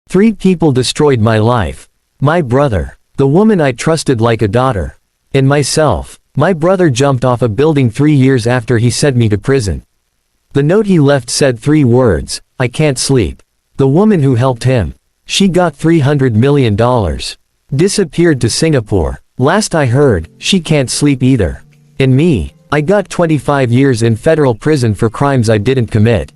3 people destroyed my life. My brother, the woman I trusted like a daughter, and myself. My brother jumped off a building 3 years after he sent me to prison. The note he left said 3 words, "I can't sleep." The woman who helped him, she got $300 million. Disappeared to Singapore. Last I heard, she can't sleep either. And me, I got 25 years in federal prison for crimes I didn't commit.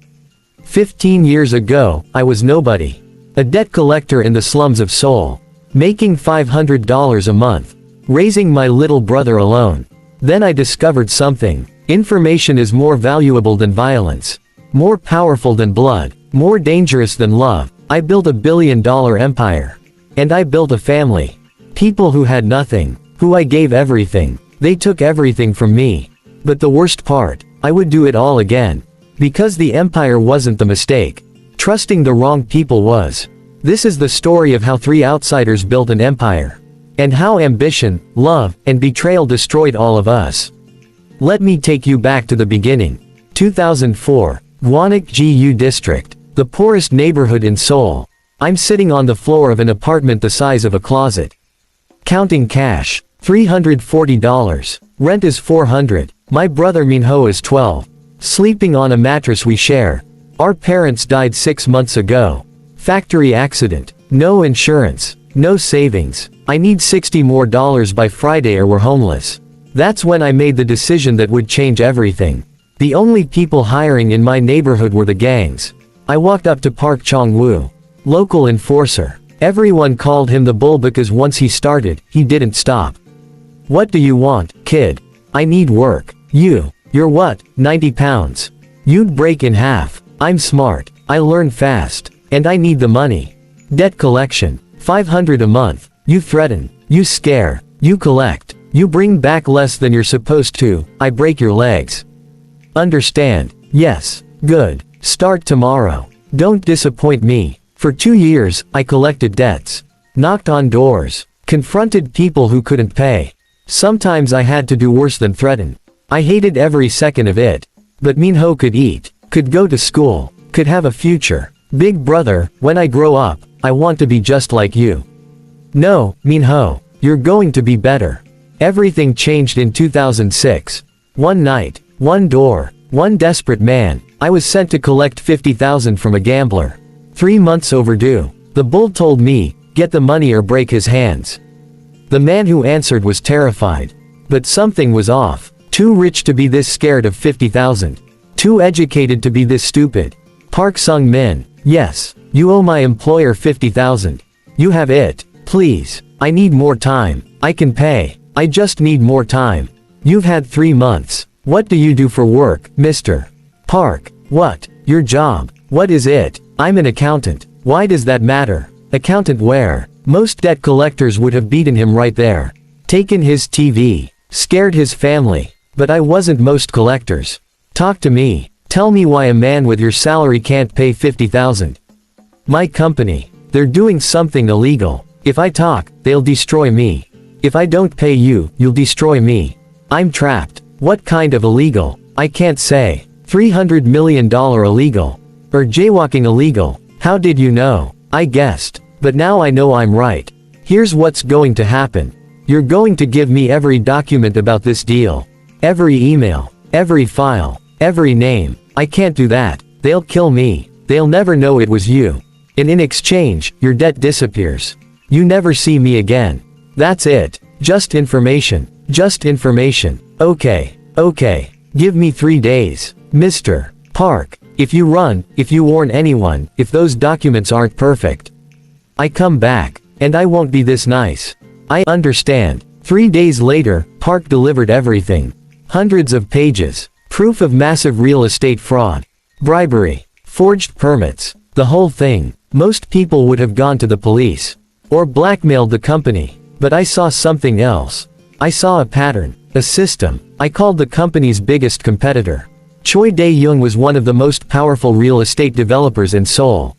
15 years ago, I was nobody. A debt collector in the slums of Seoul. Making $500 a month. Raising my little brother alone. Then I discovered something. Information is more valuable than violence. More powerful than blood. More dangerous than love. I built a billion-dollar empire. And I built a family. People who had nothing. Who I gave everything. They took everything from me. But the worst part, I would do it all again. Because the empire wasn't the mistake. Trusting the wrong people was. This is the story of how 3 outsiders built an empire. And how ambition, love, and betrayal destroyed all of us. Let me take you back to the beginning. 2004, Gwanak GU District, the poorest neighborhood in Seoul. I'm sitting on the floor of an apartment the size of a closet. Counting cash, $340. Rent is $400. My brother Minho is 12. Sleeping on a mattress we share. Our parents died 6 months ago. Factory accident. No insurance. No savings. I need $60 more by Friday or we're homeless. That's when I made the decision that would change everything. The only people hiring in my neighborhood were the gangs. I walked up to Park Chong-woo. Local enforcer. Everyone called him the bull because once he started, he didn't stop. What do you want, kid? I need work. You're what, 90 pounds? You'd break in half. I'm smart. I learn fast. And I need the money. Debt collection. $500 a month. You threaten. You scare. You collect. You bring back less than you're supposed to. I break your legs. Understand? Yes. Good. Start tomorrow. Don't disappoint me. For 2 years, I collected debts. Knocked on doors. Confronted people who couldn't pay. Sometimes I had to do worse than threaten. I hated every second of it. But Minho could eat. Could go to school. Could have a future. Big brother, when I grow up, I want to be just like you. No, Minho. You're going to be better. Everything changed in 2006. One night, one door, one desperate man. I was sent to collect $50,000 from a gambler. 3 months overdue. The bull told me, get the money or break his hands. The man who answered was terrified. But something was off. Too rich to be this scared of $50,000. Too educated to be this stupid. Park Sung-min. Yes, you owe my employer $50,000. You have it. Please. I need more time. I can pay. I just need more time. You've had 3 months. What do you do for work, Mr. Park? What? Your job. What is it? I'm an accountant. Why does that matter? Accountant where? Most debt collectors would have beaten him right there. Taken his TV. Scared his family. But I wasn't most collectors. Talk to me. Tell me why a man with your salary can't pay $50,000. My company. They're doing something illegal. If I talk, they'll destroy me. If I don't pay you, you'll destroy me. I'm trapped. What kind of illegal? I can't say. $300 million illegal. Or jaywalking illegal. How did you know? I guessed. But now I know I'm right. Here's what's going to happen. You're going to give me every document about this deal. Every email. Every file. Every name. I can't do that. They'll kill me. They'll never know it was you. And in exchange, your debt disappears. You never see me again. That's it. Just information. Just information. Okay. Okay. Give me 3 days. Mr. Park. If you run, if you warn anyone, if those documents aren't perfect, I come back. And I won't be this nice. I understand. 3 days later, Park delivered everything. Hundreds of pages. Proof of massive real estate fraud. Bribery. Forged permits. The whole thing. Most people would have gone to the police. Or blackmailed the company. But I saw something else. I saw a pattern. A system. I called the company's biggest competitor. Choi Dae-young was one of the most powerful real estate developers in Seoul.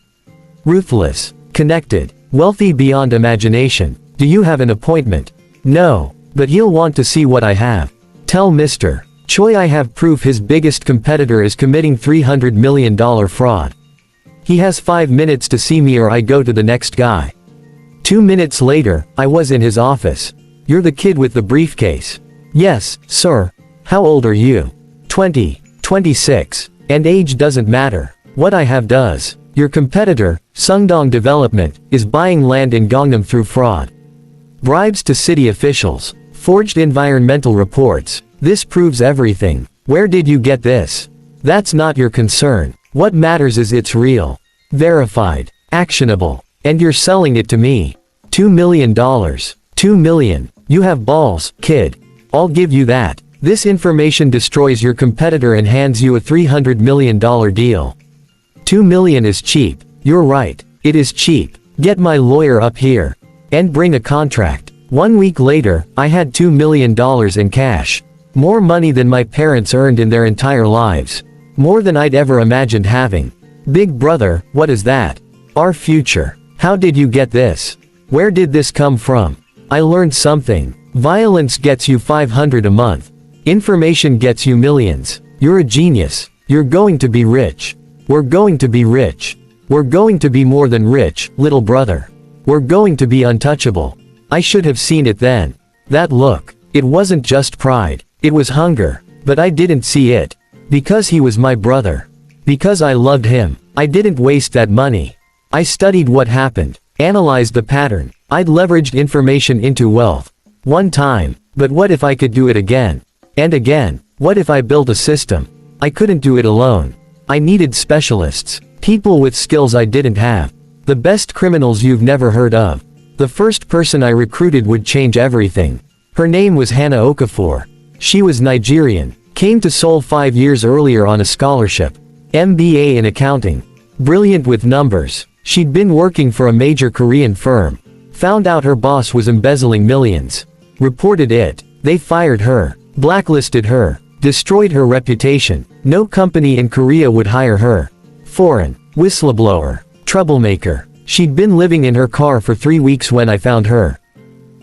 Ruthless. Connected. Wealthy beyond imagination. Do you have an appointment? No. But he'll want to see what I have. Tell Mr. Choi I have proof his biggest competitor is committing $300 million fraud. He has 5 minutes to see me or I go to the next guy. 2 minutes later, I was in his office. You're the kid with the briefcase. Yes, sir. How old are you? 20, 26. And age doesn't matter. What I have does. Your competitor, Sungdong Development, is buying land in Gangnam through fraud. Bribes to city officials. Forged environmental reports. This proves everything. Where did you get this? That's not your concern. What matters is it's real. Verified. Actionable. And you're selling it to me. $2 million. 2 million. You have balls, kid. I'll give you that. This information destroys your competitor and hands you a $300 million deal. 2 million is cheap. You're right. It is cheap. Get my lawyer up here. And bring a contract. 1 week later, I had $2 million in cash. More money than my parents earned in their entire lives. More than I'd ever imagined having. Big brother, what is that? Our future. How did you get this? Where did this come from? I learned something. Violence gets you 500 a month. Information gets you millions. You're a genius. You're going to be rich. We're going to be rich. We're going to be more than rich, little brother. We're going to be untouchable. I should have seen it then. That look. It wasn't just pride. It was hunger. But I didn't see it. Because he was my brother. Because I loved him. I didn't waste that money. I studied what happened. Analyzed the pattern. I'd leveraged information into wealth. One time. But what if I could do it again? And again. What if I built a system? I couldn't do it alone. I needed specialists. People with skills I didn't have. The best criminals you've never heard of. The first person I recruited would change everything. Her name was Hannah Okafor. She was Nigerian. Came to Seoul 5 years earlier on a scholarship. MBA in accounting. Brilliant with numbers. She'd been working for a major Korean firm. Found out her boss was embezzling millions. Reported it. They fired her. Blacklisted her. Destroyed her reputation. No company in Korea would hire her. Foreign. Whistleblower. Troublemaker. She'd been living in her car for 3 weeks when I found her.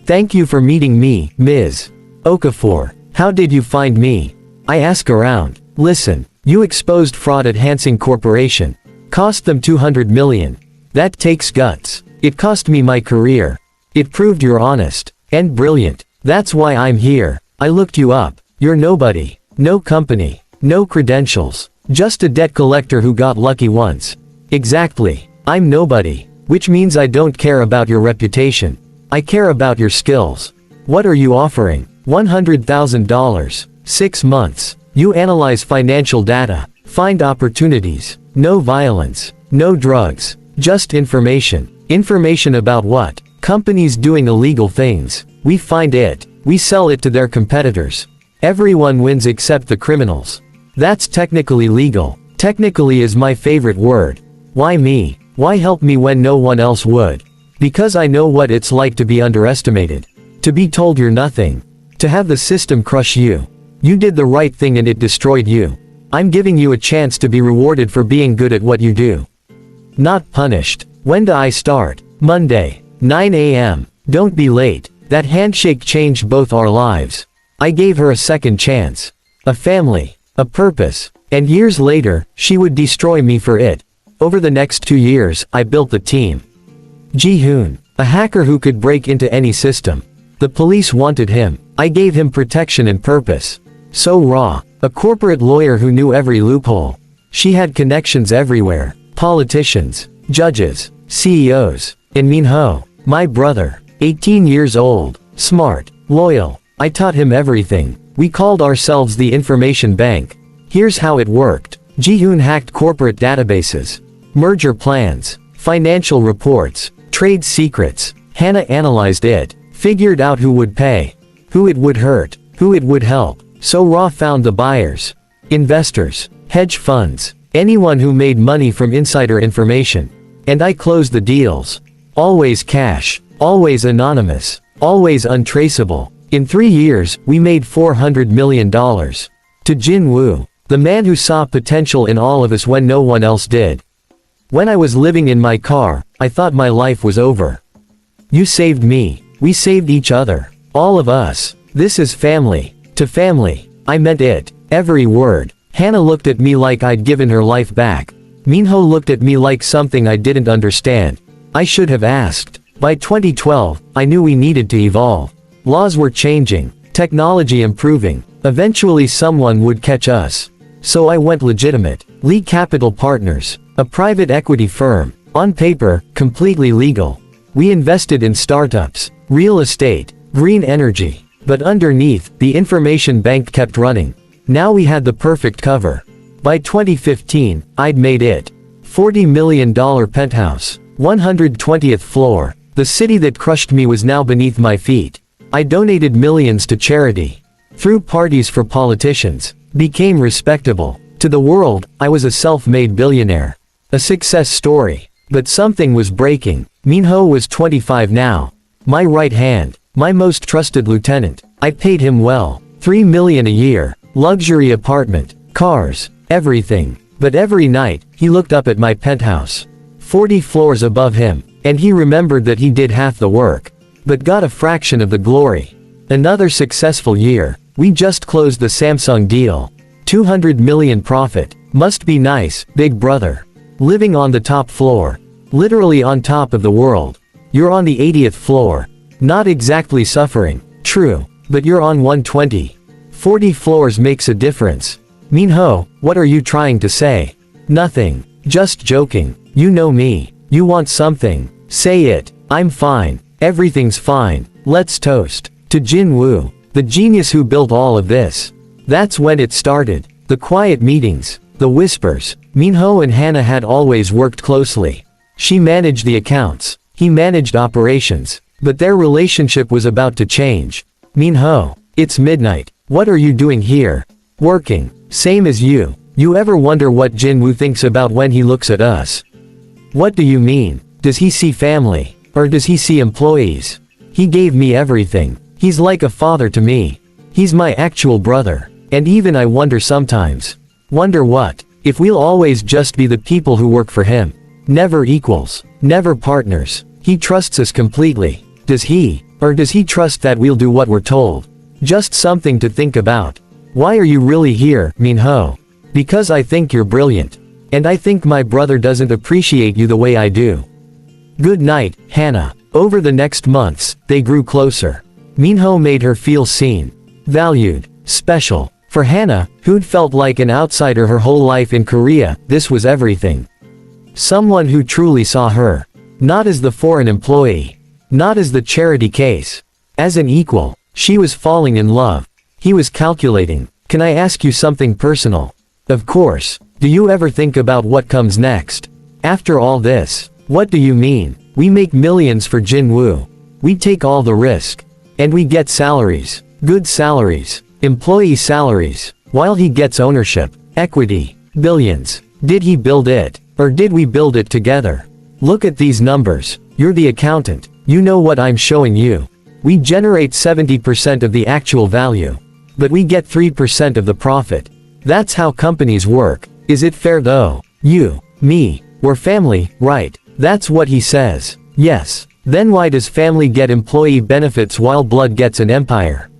Thank you for meeting me, Ms. Okafor. How did you find me? I ask around. Listen, you exposed fraud at Hansing Corporation. Cost them 200 million. That takes guts. It cost me my career. It proved you're honest. And brilliant. That's why I'm here. I looked you up. You're nobody. No company. No credentials. Just a debt collector who got lucky once. Exactly. I'm nobody. Which means I don't care about your reputation. I care about your skills. What are you offering? $100,000. 6 months. You analyze financial data. Find opportunities. No violence. No drugs. Just information. Information about what? Companies doing illegal things. We find it. We sell it to their competitors. Everyone wins except the criminals. That's technically legal. Technically is my favorite word. Why me? Why help me when no one else would? Because I know what it's like to be underestimated. To be told you're nothing. To have the system crush you. You did the right thing and it destroyed you. I'm giving you a chance to be rewarded for being good at what you do. Not punished. When do I start? Monday. 9 a.m. Don't be late. That handshake changed both our lives. I gave her a second chance. A family. A purpose. And years later, she would destroy me for it. Over the next 2 years, I built the team. Ji-hoon. A hacker who could break into any system. The police wanted him. I gave him protection and purpose. So raw. A corporate lawyer who knew every loophole. She had connections everywhere. Politicians. Judges. CEOs. And Minho. My brother. 18 years old. Smart. Loyal. I taught him everything. We called ourselves the Information Bank. Here's how it worked. Ji-hoon hacked corporate databases. Merger plans. Financial reports. Trade secrets. Hannah analyzed it. Figured out who would pay. Who it would hurt. Who it would help. So Ra found the buyers. Investors. Hedge funds. Anyone who made money from insider information. And I closed the deals. Always cash. Always anonymous. Always untraceable. In 3 years, we made $400 million. To Jin Woo. The man who saw potential in all of us when no one else did. When I was living in my car, I thought my life was over. You saved me. We saved each other. All of us. This is family. To family. I meant it. Every word. Hannah looked at me like I'd given her life back. Minho looked at me like something I didn't understand. I should have asked. By 2012, I knew we needed to evolve. Laws were changing, technology improving. Eventually someone would catch us. So I went legitimate. Lee Capital Partners, a private equity firm. On paper, completely legal. We invested in startups, real estate, green energy. But underneath, the information bank kept running. Now we had the perfect cover. By 2015, I'd made it. $40 million penthouse. 120th floor. The city that crushed me was now beneath my feet. I donated millions to charity. Threw parties for politicians. Became respectable. To the world, I was a self-made billionaire. A success story. But something was breaking. Minho was 25 now. My right hand. My most trusted lieutenant. I paid him well. $3 million a year. Luxury apartment. Cars. Everything. But every night, he looked up at my penthouse. 40 floors above him. And he remembered that he did half the work. But got a fraction of the glory. Another successful year. We just closed the Samsung deal. 200 million profit. Must be nice, big brother. Living on the top floor. Literally on top of the world. You're on the 80th floor. Not exactly suffering. True. But you're on 120. 40 floors makes a difference. Minho, what are you trying to say? Nothing. Just joking. You know me. You want something. Say it. I'm fine. Everything's fine. Let's toast. To Jin Woo. The genius who built all of this. That's when it started. The quiet meetings. The whispers. Minho and Hannah had always worked closely. She managed the accounts. He managed operations. But their relationship was about to change. Minho. It's midnight. What are you doing here? Working. Same as you. You ever wonder what Jin Woo thinks about when he looks at us? What do you mean? Does he see family? Or does he see employees? He gave me everything. He's like a father to me. He's my actual brother. And even I wonder sometimes. Wonder what? If we'll always just be the people who work for him. Never equals. Never partners. He trusts us completely. Does he? Or does he trust that we'll do what we're told? Just something to think about. Why are you really here, Minho? Because I think you're brilliant. And I think my brother doesn't appreciate you the way I do. Good night, Hannah. Over the next months, they grew closer. Minho made her feel seen. Valued. Special. For Hannah, who'd felt like an outsider her whole life in Korea, this was everything. Someone who truly saw her. Not as the foreign employee. Not as the charity case. As an equal. She was falling in love. He was calculating. Can I ask you something personal? Of course. Do you ever think about what comes next? After all this. What do you mean? We make millions for Jin Woo. We take all the risk. And we get salaries. Good salaries. Employee salaries. While he gets ownership. Equity. Billions. Did he build it? Or did we build it together? Look at these numbers. You're the accountant. You know what I'm showing you. We generate 70% of the actual value. But we get 3% of the profit. That's how companies work. Is it fair though? You, me, we're family, right? That's what he says. Yes. Then why does family get employee benefits while blood gets an empire?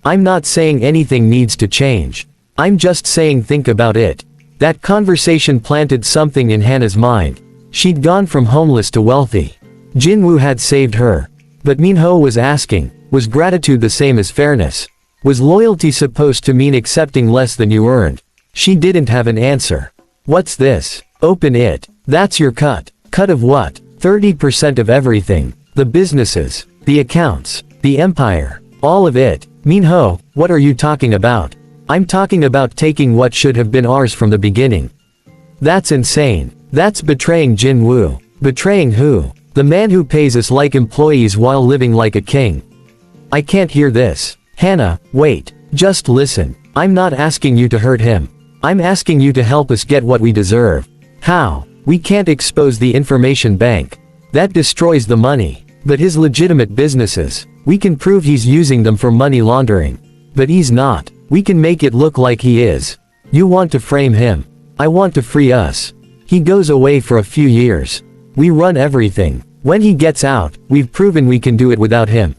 I'm not saying anything needs to change. I'm just saying think about it. That conversation planted something in Hannah's mind. She'd gone from homeless to wealthy. Jin Woo had saved her. But Minho was asking, was gratitude the same as fairness? Was loyalty supposed to mean accepting less than you earned? She didn't have an answer. What's this? Open it. That's your cut. Cut of what? 30% of everything. The businesses. The accounts. The empire. All of it. Minho, what are you talking about? I'm talking about taking what should have been ours from the beginning. That's insane. That's betraying Jin Woo. Betraying who? The man who pays us like employees while living like a king. I can't hear this. Hannah, wait. Just listen. I'm not asking you to hurt him. I'm asking you to help us get what we deserve. How? We can't expose the information bank. That destroys the money. But his legitimate businesses, we can prove he's using them for money laundering. But he's not. We can make it look like he is. You want to frame him. I want to free us. He goes away for a few years. We run everything. When he gets out, we've proven we can do it without him.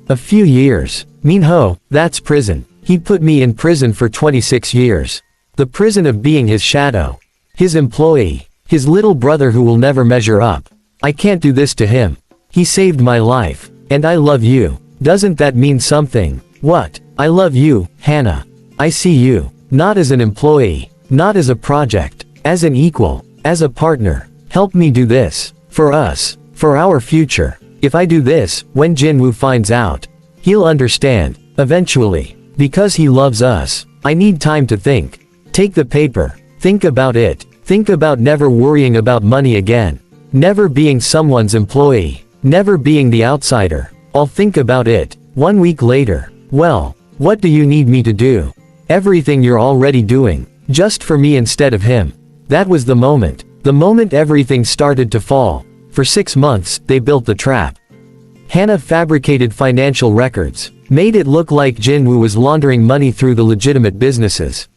A few years. Minho, that's prison. He put me in prison for 26 years. The prison of being his shadow. His employee. His little brother who will never measure up. I can't do this to him. He saved my life. And I love you. Doesn't that mean something? What? I love you, Hannah. I see you. Not as an employee. Not as a project. As an equal. As a partner. Help me do this. For us. For our future. If I do this, when Jinwoo finds out, he'll understand. Eventually. Because he loves us. I need time to think. Take the paper. Think about it. Think about never worrying about money again. Never being someone's employee. Never being the outsider. I'll think about it. 1 week later. Well, what do you need me to do? Everything you're already doing. Just for me instead of him. That was the moment. The moment everything started to fall. For 6 months, they built the trap. Hannah fabricated financial records. Made it look like Jinwoo was laundering money through the legitimate businesses.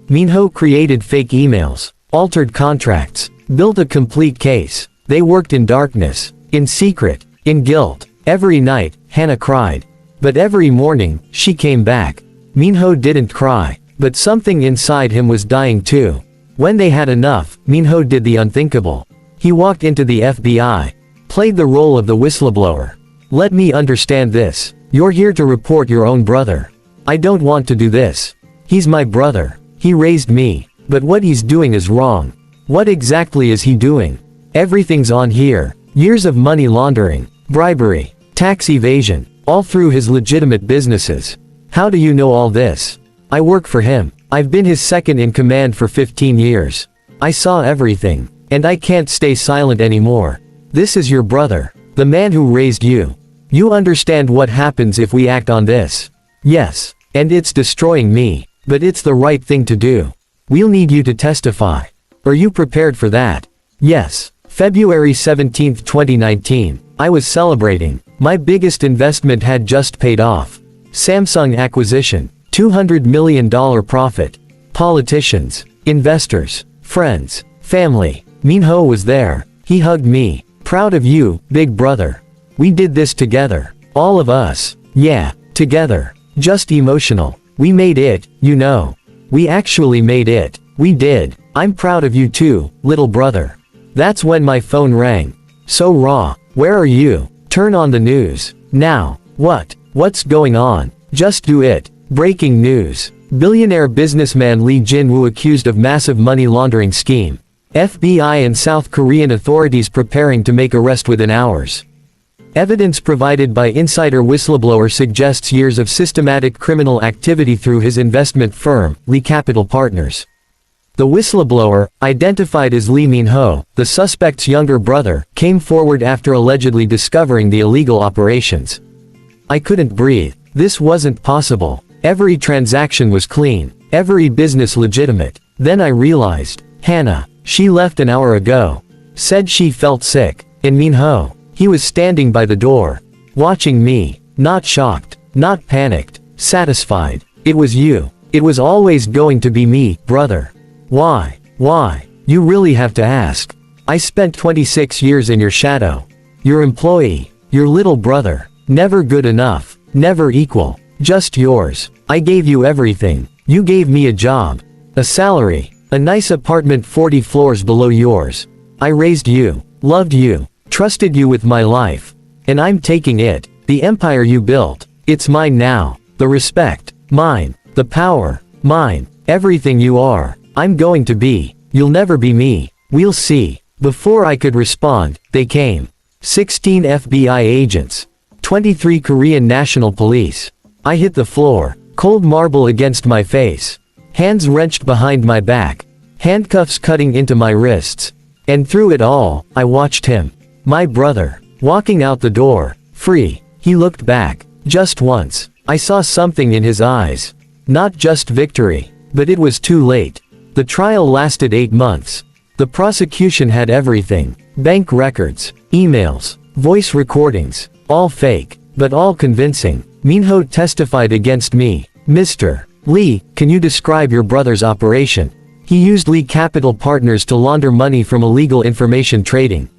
Minho created fake emails. Altered contracts. Built a complete case. They worked in darkness. In secret. In guilt. Every night, Hannah cried. But every morning, she came back. Minho didn't cry. But something inside him was dying too. When they had enough, Minho did the unthinkable. He walked into the FBI. Played the role of the whistleblower. Let me understand this. You're here to report your own brother. I don't want to do this. He's my brother. He raised me. But what he's doing is wrong. What exactly is he doing? Everything's on here. Years of money laundering, bribery, tax evasion, all through his legitimate businesses. How do you know all this? I work for him. I've been his second in command for 15 years. I saw everything. And I can't stay silent anymore. This is your brother. The man who raised you. You understand what happens if we act on this? Yes. And it's destroying me. But it's the right thing to do. We'll need you to testify. Are you prepared for that? Yes. February 17, 2019. I was celebrating. My biggest investment had just paid off. Samsung acquisition. $200 million profit. Politicians. Investors. Friends. Family. Minho was there. He hugged me. Proud of you, big brother. We did this together. All of us. Yeah, together. Just emotional. We made it, you know. We actually made it. We did. I'm proud of you too, little brother. That's when my phone rang. So raw. Where are you? Turn on the news. Now. What? What's going on? Just do it. Breaking news. Billionaire businessman Lee Jinwoo accused of massive money laundering scheme. FBI and South Korean authorities preparing to make arrest within hours. Evidence provided by insider whistleblower suggests years of systematic criminal activity through his investment firm, Lee Capital Partners. The whistleblower, identified as Lee Min-ho, the suspect's younger brother, came forward after allegedly discovering the illegal operations. I couldn't breathe. This wasn't possible. Every transaction was clean. Every business legitimate. Then I realized. Hannah. She left an hour ago. Said she felt sick. And Min-ho. He was standing by the door. Watching me. Not shocked. Not panicked. Satisfied. It was you. It was always going to be me, brother. Why? Why? You really have to ask. I spent 26 years in your shadow. Your employee. Your little brother. Never good enough. Never equal. Just yours. I gave you everything. You gave me a job. A salary. A nice apartment 40 floors below yours. I raised you. Loved you. Trusted you with my life. And I'm taking it. The empire you built. It's mine now. The respect. Mine. The power. Mine. Everything you are. I'm going to be. You'll never be me. We'll see. Before I could respond, they came. 16 FBI agents. 23 Korean National Police. I hit the floor. Cold marble against my face. Hands wrenched behind my back. Handcuffs cutting into my wrists. And through it all, I watched him. My brother. Walking out the door. Free. He looked back. Just once. I saw something in his eyes. Not just victory. But it was too late. The trial lasted 8 months. The prosecution had everything. Bank records. Emails. Voice recordings. All fake. But all convincing. Min-ho testified against me. Mr. Lee, can you describe your brother's operation? He used Lee Capital Partners to launder money from illegal information trading.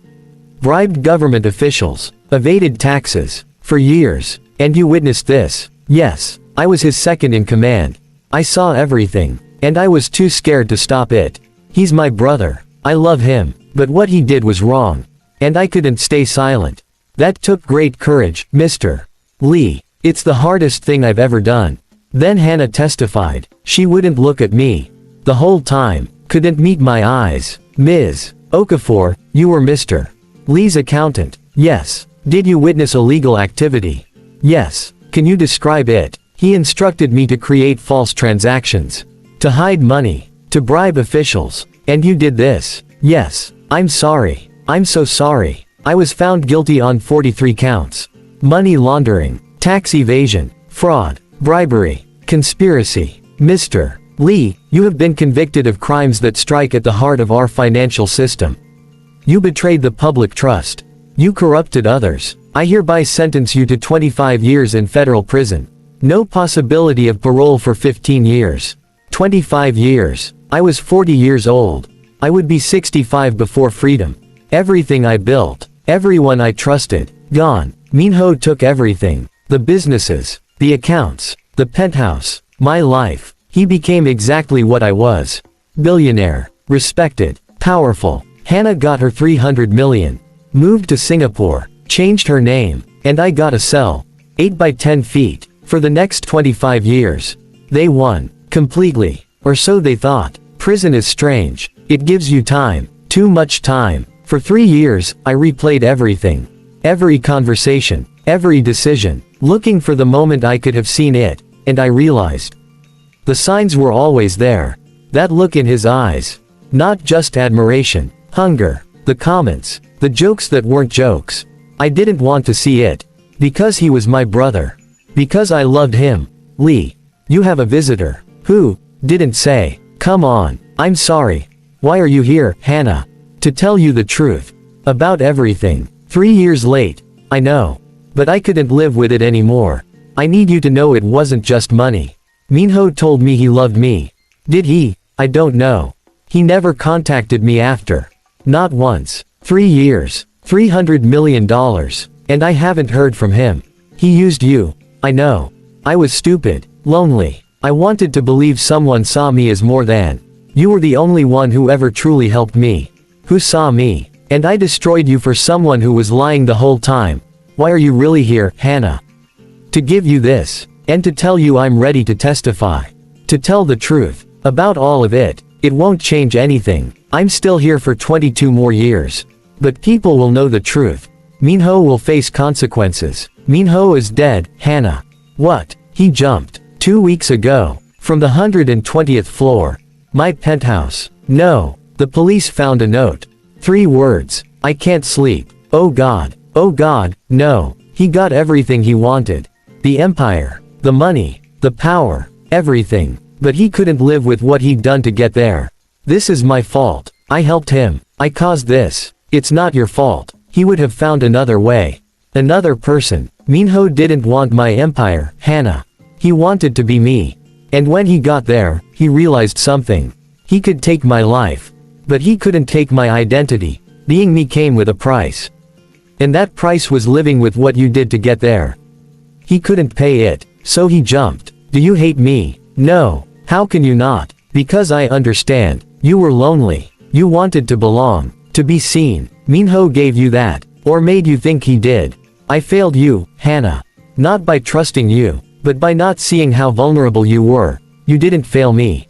Bribed government officials. Evaded taxes. For years. And you witnessed this. Yes. I was his second in command. I saw everything. And I was too scared to stop it. He's my brother. I love him, but what he did was wrong. And I couldn't stay silent. That took great courage, Mr. Lee. It's the hardest thing I've ever done. Then Hannah testified. She wouldn't look at me. The whole time, couldn't meet my eyes. Ms. Okafor, you were Mr. Lee's accountant. Yes. Did you witness illegal activity? Yes. Can you describe it? He instructed me to create false transactions. To hide money. To bribe officials. And you did this? Yes. I'm sorry. I'm so sorry. I was found guilty on 43 counts. Money laundering, tax evasion, fraud, bribery, conspiracy. Mr. Lee, you have been convicted of crimes that strike at the heart of our financial system. You betrayed the public trust. You corrupted others. I hereby sentence you to 25 years in federal prison. No possibility of parole for 15 years. 25 years. I was 40 years old. I would be 65 before freedom. Everything I built, everyone I trusted, gone. Minho took everything. The businesses, the accounts, the penthouse, my life. He became exactly what I was. Billionaire, respected, powerful. Hannah got her 300 million. Moved to Singapore, changed her name, and I got a cell. 8 by 10 feet, for the next 25 years. They won, completely, or so they thought. Prison is strange. It gives you time, too much time. For 3 years, I replayed everything. Every conversation, every decision, looking for the moment I could have seen it, and I realized. The signs were always there. That look in his eyes. Not just admiration, hunger, the comments, the jokes that weren't jokes. I didn't want to see it. Because he was my brother. Because I loved him. Lee, you have a visitor. Who? Didn't say. Come on, I'm sorry. Why are you here, Hannah? To tell you the truth. About everything. 3 years late. I know. But I couldn't live with it anymore. I need you to know it wasn't just money. Minho told me he loved me. Did he? I don't know. He never contacted me after. Not once. 3 years. $300 million. And I haven't heard from him. He used you. I know. I was stupid. Lonely. I wanted to believe someone saw me as more than. You were the only one who ever truly helped me. Who saw me. And I destroyed you for someone who was lying the whole time. Why are you really here, Hannah? To give you this. And to tell you I'm ready to testify. To tell the truth. About all of it. It won't change anything. I'm still here for 22 more years. But people will know the truth. Minho will face consequences. Minho is dead, Hannah. What? He jumped. 2 weeks ago. From the 120th floor. My penthouse. No. The police found a note. 3 words. I can't sleep. Oh God. Oh God, no. He got everything he wanted. The empire. The money. The power. Everything. But he couldn't live with what he'd done to get there. This is my fault. I helped him. I caused this. It's not your fault. He would have found another way. Another person. Minho didn't want my empire, Hannah. He wanted to be me. And when he got there, he realized something. He could take my life. But he couldn't take my identity. Being me came with a price. And that price was living with what you did to get there. He couldn't pay it, so he jumped. Do you hate me? No. How can you not? Because I understand. You were lonely. You wanted to belong. To be seen. Minho gave you that. Or made you think he did. I failed you, Hannah. Not by trusting you, but by not seeing how vulnerable you were. You didn't fail me.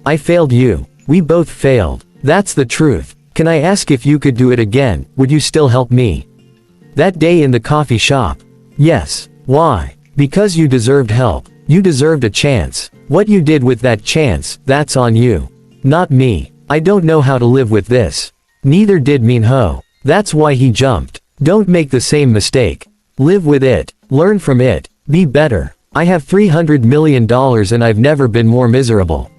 I failed you. We both failed. That's the truth. Can I ask if you could do it again, would you still help me? That day in the coffee shop. Yes. Why? Because you deserved help. You deserved a chance. What you did with that chance, that's on you. Not me. I don't know how to live with this. Neither did Minho. That's why he jumped. Don't make the same mistake. Live with it. Learn from it. Be better. I have $300 million and I've never been more miserable.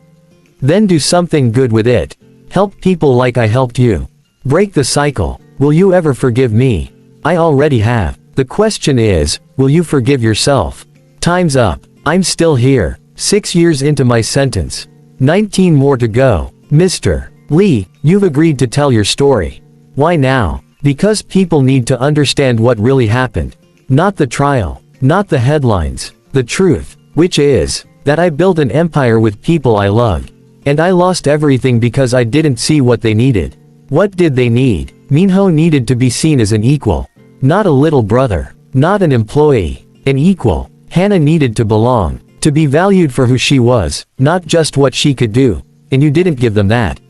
Then do something good with it. Help people like I helped you. Break the cycle. Will you ever forgive me? I already have. The question is, will you forgive yourself? Time's up. I'm still here. 6 years into my sentence. 19 more to go. Mr. Lee, you've agreed to tell your story. Why now? Because people need to understand what really happened. Not the trial. Not the headlines. The truth. Which is, that I built an empire with people I loved. And I lost everything because I didn't see what they needed. What did they need? Minho needed to be seen as an equal. Not a little brother. Not an employee. An equal. Hannah needed to belong. To be valued for who she was, not just what she could do. And you didn't give them that.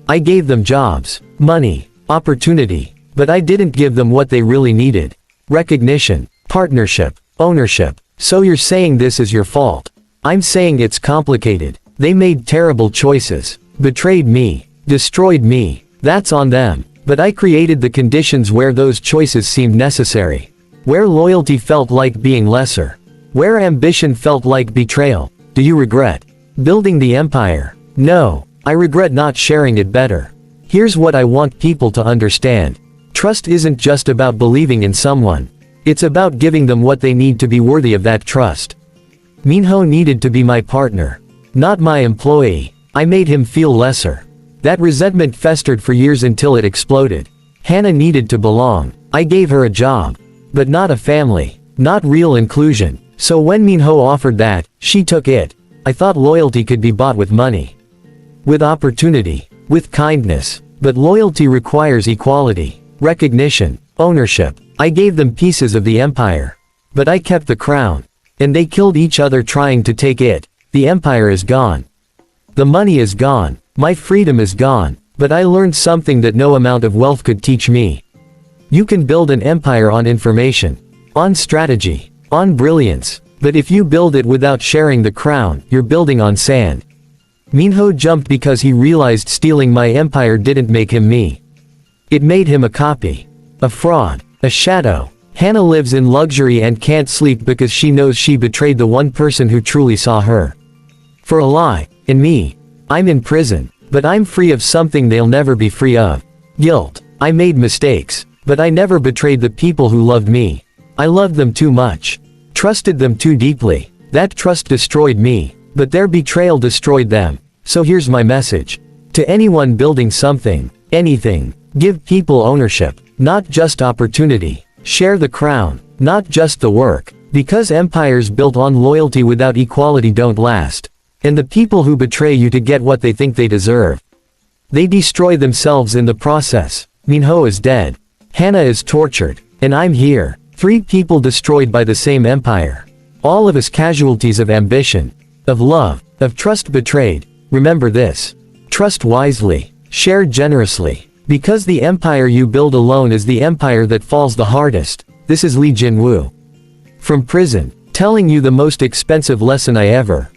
I gave them jobs, money, opportunity. But I didn't give them what they really needed. Recognition, partnership, ownership. So you're saying this is your fault. I'm saying it's complicated. They made terrible choices. Betrayed me. Destroyed me. That's on them. But I created the conditions where those choices seemed necessary. Where loyalty felt like being lesser. Where ambition felt like betrayal. Do you regret building the empire? No. I regret not sharing it better. Here's what I want people to understand. Trust isn't just about believing in someone. It's about giving them what they need to be worthy of that trust. Minho needed to be my partner. Not my employee. I made him feel lesser. That resentment festered for years until it exploded. Hannah needed to belong. I gave her a job. But not a family. Not real inclusion. So when Minho offered that, she took it. I thought loyalty could be bought with money. With opportunity. With kindness. But loyalty requires equality. Recognition. Ownership. I gave them pieces of the empire. But I kept the crown. And they killed each other trying to take it. The empire is gone. The money is gone. My freedom is gone. But I learned something that no amount of wealth could teach me. You can build an empire on information. On strategy. On brilliance. But if you build it without sharing the crown, you're building on sand. Minho jumped because he realized stealing my empire didn't make him me. It made him a copy. A fraud. A shadow. Hannah lives in luxury and can't sleep because she knows she betrayed the one person who truly saw her. For a lie. And me. I'm in prison. But I'm free of something they'll never be free of. Guilt. I made mistakes. But I never betrayed the people who loved me. I loved them too much. Trusted them too deeply. That trust destroyed me. But their betrayal destroyed them. So here's my message. To anyone building something, anything, give people ownership, not just opportunity. Share the crown, not just the work. Because empires built on loyalty without equality don't last. And the people who betray you to get what they think they deserve, they destroy themselves in the process. Minho is dead. Hannah is tortured. And I'm here. 3 people destroyed by the same empire. All of us casualties of ambition. Of love. Of trust betrayed. Remember this. Trust wisely. Share generously. Because the empire you build alone is the empire that falls the hardest. This is Lee Jinwoo. From prison. Telling you the most expensive lesson I ever